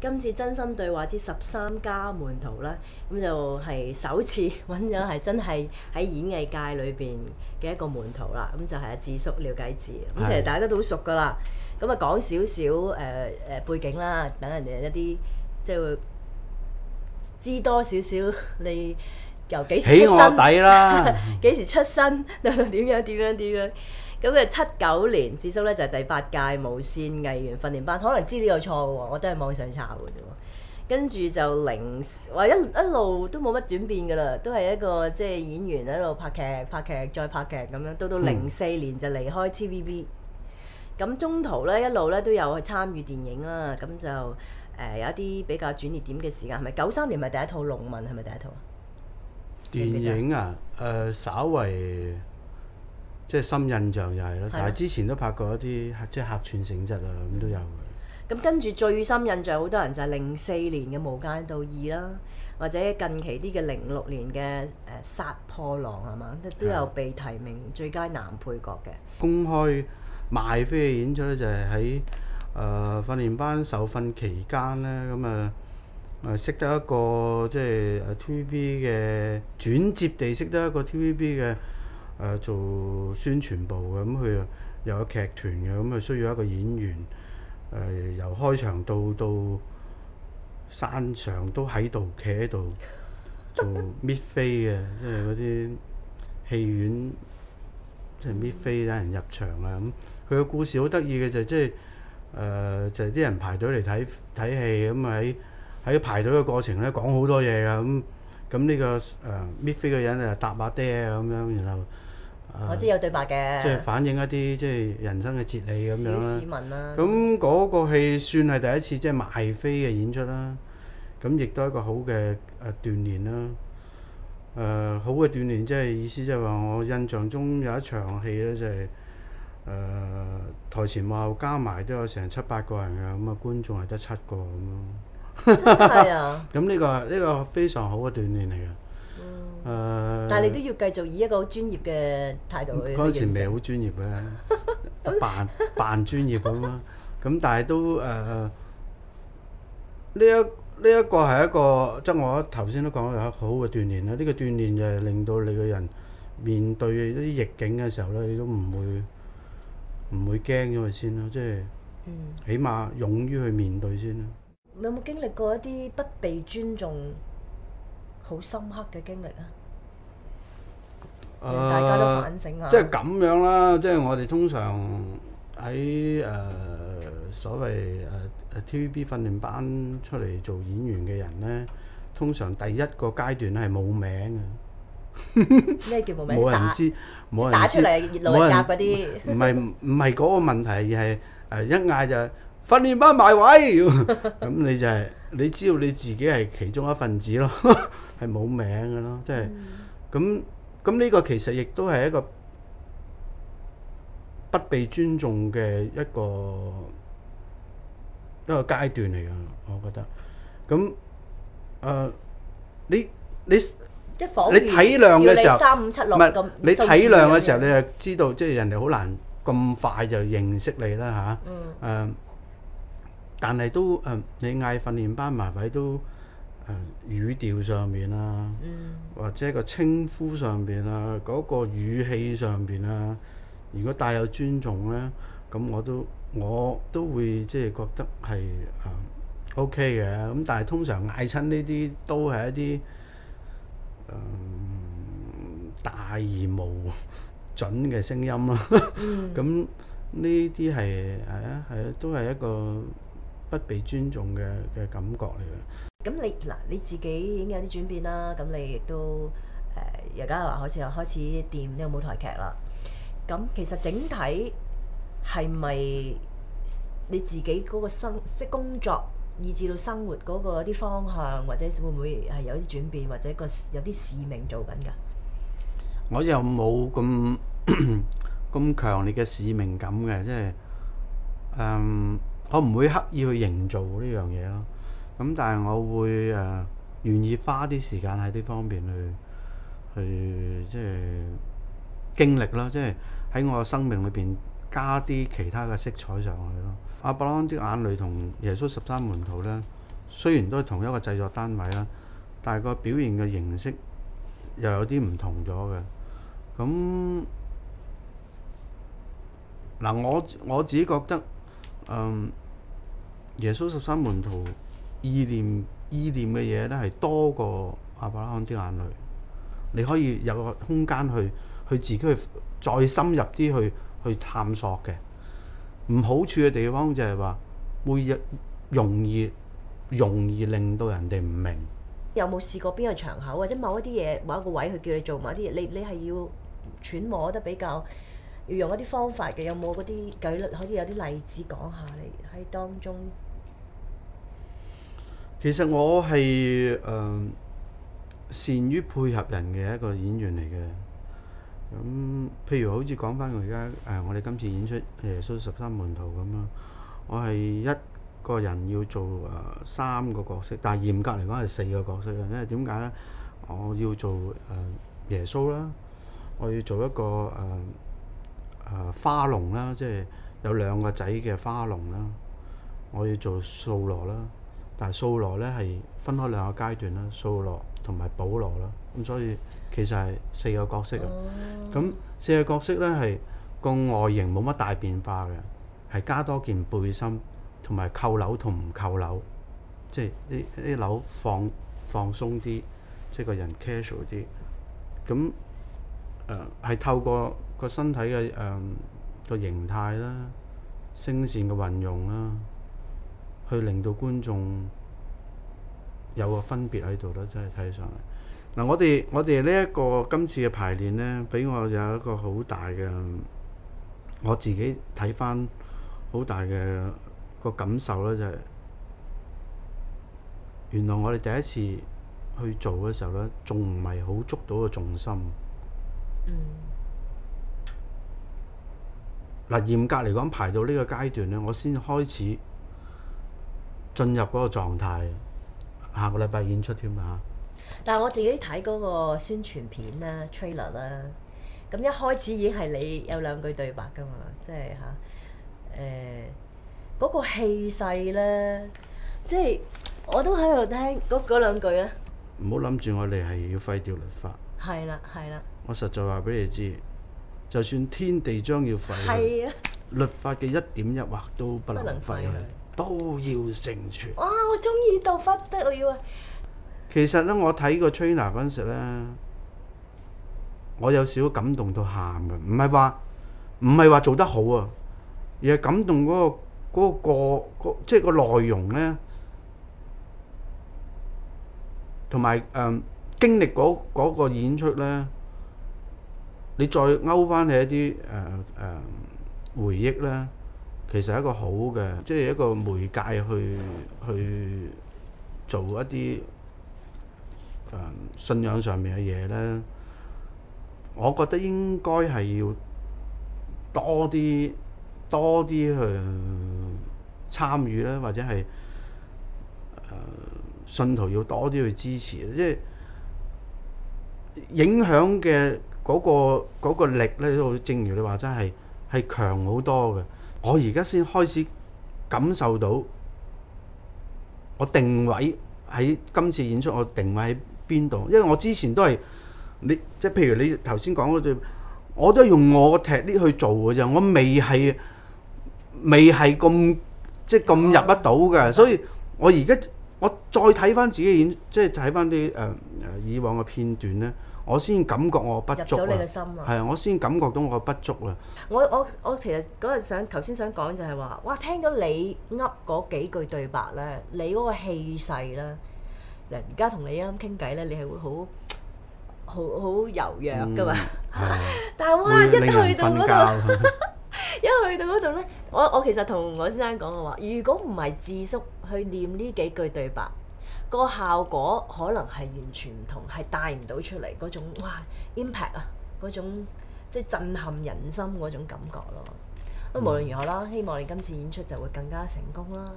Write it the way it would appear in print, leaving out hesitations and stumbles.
今次真心對話之13+門徒啦，咁就係首次揾咗係真係喺演藝界裏邊嘅一個門徒啦。咁就係阿智叔廖繼志。咁其實大家都好熟噶啦。咁啊講少少背景啦，等人哋一啲即係會知多少少你由幾時出生底啦，幾時出生到點樣。咁79年，智叔咧就係第8屆無線藝員訓練班，可能資料有錯嘅喎，我都係網上查嘅啫喎。跟住就一路都冇乜轉變㗎啦，都係一個即係演員喺度拍劇再拍劇咁樣，到04年就離開 TVB。咁中途咧一路咧都有去參與電影啦，咁就有一啲比較轉捩點嘅時間，係咪93年咪第一套《農民》係咪第一套啊？電影啊，稍為即係深印象就係咯，但係之前都拍過一啲即係客串性質啊，咁都有嘅。咁跟住最深印象，好多人就係04年嘅《無間道2》啦，或者近期啲嘅06年嘅《殺破狼》係嘛，都有被提名最佳男配角嘅。公開賣飛嘅演出咧，就係喺訓練班受訓期間咧，咁識得一個即係TVB 嘅轉接地識得一個 TVB 嘅做宣傳部嘅，咁佢又有劇團嘅，咁佢需要一個演員，由開場到山上都喺度企喺度做搣飛嘅，即係嗰啲戲院即係搣飛等人入場啊。咁佢個故事好得意嘅就係即係就係啲人排隊嚟睇戲，咁喺排隊嘅過程咧講好多嘢㗎，咁呢個搣飛嘅人就搭把爹咁樣，然後我知有對白嘅，即係反映一啲即係人生嘅哲理咁樣啦。小市民啦。咁嗰個戲算係第一次即係賣飛嘅演出啦。咁亦都係一個好嘅鍛鍊啦。好嘅鍛鍊即係意思即係話我印象中有一場戲咧就係台前幕後加埋都有成7-8個人㗎，咁觀眾係得7個咁咯。真係啊！咁呢個非常好嘅鍛鍊嚟嘅。但係你都要繼續以一個好專業嘅態度去。嗰陣時未好專業嘅，扮專業咁啦。咁但係都呢一個係一個，即係我頭先都講有好嘅鍛鍊啦。呢個鍛鍊就係令到你個人面對一啲逆境嘅時候咧，你都唔會驚咗佢先啦。即係起碼勇於去面對先啦。有冇經歷過一啲不被尊重好深刻嘅經歷啊？大家都反省下。即係咁樣啦，即係我哋通常喺所謂TVB 訓練班出嚟做演員嘅人咧，通常第一個階段係冇名嘅。咩叫冇名？冇人知，冇人打出嚟熱淚夾嗰啲。唔係嗰個問題，而係一嗌就訓練班埋位，咁你就係你知道你自己係其中一份子咯，係冇名嘅咯，即係咁呢個其實亦都係一個不被尊重嘅一個階段嚟㗎，我覺得。咁你體諒嘅時候，唔係你體諒嘅時候，你就知道即係人哋好難咁快就認識你啦嚇。但係都你嗌訓練班埋位都語調上面啊，或者個稱呼上邊啊，嗰個語氣上邊啊，如果帶有尊重咧，咁我都會即係覺得係OK 嘅。咁但係通常嗌親呢啲都係一啲大而無準嘅聲音咯。咁呢啲係都係一個不被尊重嘅感覺嚟嘅。咁你自己已經有啲轉變啦，咁你亦都而家話開始掂呢個舞台劇啦。咁其實整體係咪你自己嗰個即工作以至到生活嗰個啲方向，或者會唔會係有啲轉變，或者有啲使命做緊㗎？我又冇咁強烈嘅使命感嘅，即係我唔會刻意去營造呢樣嘢咯。咁但係我會願意花啲時間喺呢方面去即係經歷啦，即係喺我生命裏邊加啲其他嘅色彩上去咯。亞伯拉罕的眼淚同耶穌13門徒咧，雖然都係同一個製作單位啦，但係個表現嘅形式又有啲唔同咗嘅。咁嗱，我自己覺得，耶穌13門徒意念嘅嘢咧係多過亞伯拉罕啲眼淚。你可以有個空間去自己去再深入啲去探索嘅。唔好處嘅地方就係話會容易令到人哋唔明。有冇試過邊個場口或者某一啲嘢某一個位去叫你做某一啲嘢？你係要揣摩得比較要用一啲方法嘅。有冇嗰啲舉例？可以有啲例子講下你喺當中？其實我係善於配合人嘅一個演員嚟嘅。咁譬如好似講翻我而家我哋今次演出耶穌13門徒咁啊，我係一個人要做3個角色，但係嚴格嚟講係4個角色嘅。因為點解咧？我要做耶穌啦，我要做一個花龍啦，即係有2個仔嘅花龍啦。我要做掃羅啦，但係掃羅咧係分開2個階段啦，掃羅同埋保羅啦。咁所以其實係4個角色啊。咁4個角色咧係個外形冇乜大變化嘅，係加多件背心。同埋扣紐同唔扣紐，即係啲紐放鬆啲，即係個人 casual 啲。咁係透過個身體嘅個形態啦、聲線嘅運用啦，去令到觀眾有個分別喺度啦，真係睇上嚟。嗱，我哋呢一個今次嘅排練咧，俾我有一個好大嘅，我自己睇返好大嘅個感受咧，就係原來我哋第一次去做嘅時候咧，仲唔係好捉到個重心。嗱，嚴格嚟講，排到呢個階段咧，我先開始進入嗰個狀態。下個禮拜演出添啊！但係我自己睇嗰個宣傳片啦、trailer 啦，咁一開始已經係你有2句對白㗎嘛，即係嗰個氣勢咧，即係我都喺度聽嗰2句咧。唔好諗住我哋係要廢掉律法。係啦。我實在話俾你知，就算天地將要廢，律法嘅1點1畫都不能廢去，都要成全。哇！我中意到不得了啊！其實咧，我睇個 trailer 嗰陣時咧，我有少少感動到喊嘅，唔係話做得好啊，而係感動嗰個即係個內容咧，同埋經歷嗰個演出咧，你再勾翻起一啲回憶咧，其實係一個好嘅，即係一個媒介去做一啲信仰上面嘅嘢咧。我覺得應該係要多啲去參與啦，或者係信徒要多啲去支持，即係影響嘅嗰個力咧，都正如你話齋係強好多嘅。我而家先開始感受到我定位喺今次演出，我定位喺邊度？因為我之前都係即係譬如你頭先講嗰句，我都係用我個踢呢去做嘅啫，我未係咁即係咁入得到嘅，所以我而家我再睇翻自己演，即係睇翻啲以往嘅片段咧，我先感覺我不足啊，入到你嘅心啊，係啊，我先感覺到我嘅不足啊。我其實嗰日頭先想講就係話，哇！聽到你噏嗰幾句對白咧，你嗰個氣勢咧，而家同你啱傾偈咧，你係會好柔弱噶嘛？但係哇，一去到嗰度，一去到嗰度咧，我其實同我先生講嘅話，如果唔係智叔去念呢幾句對白，個效果可能係完全唔同，係帶唔到出嚟嗰種哇 impact 啊，嗰種即係震撼人心嗰種感覺咯。咁無論如何啦，希望你今次演出就會更加成功啦。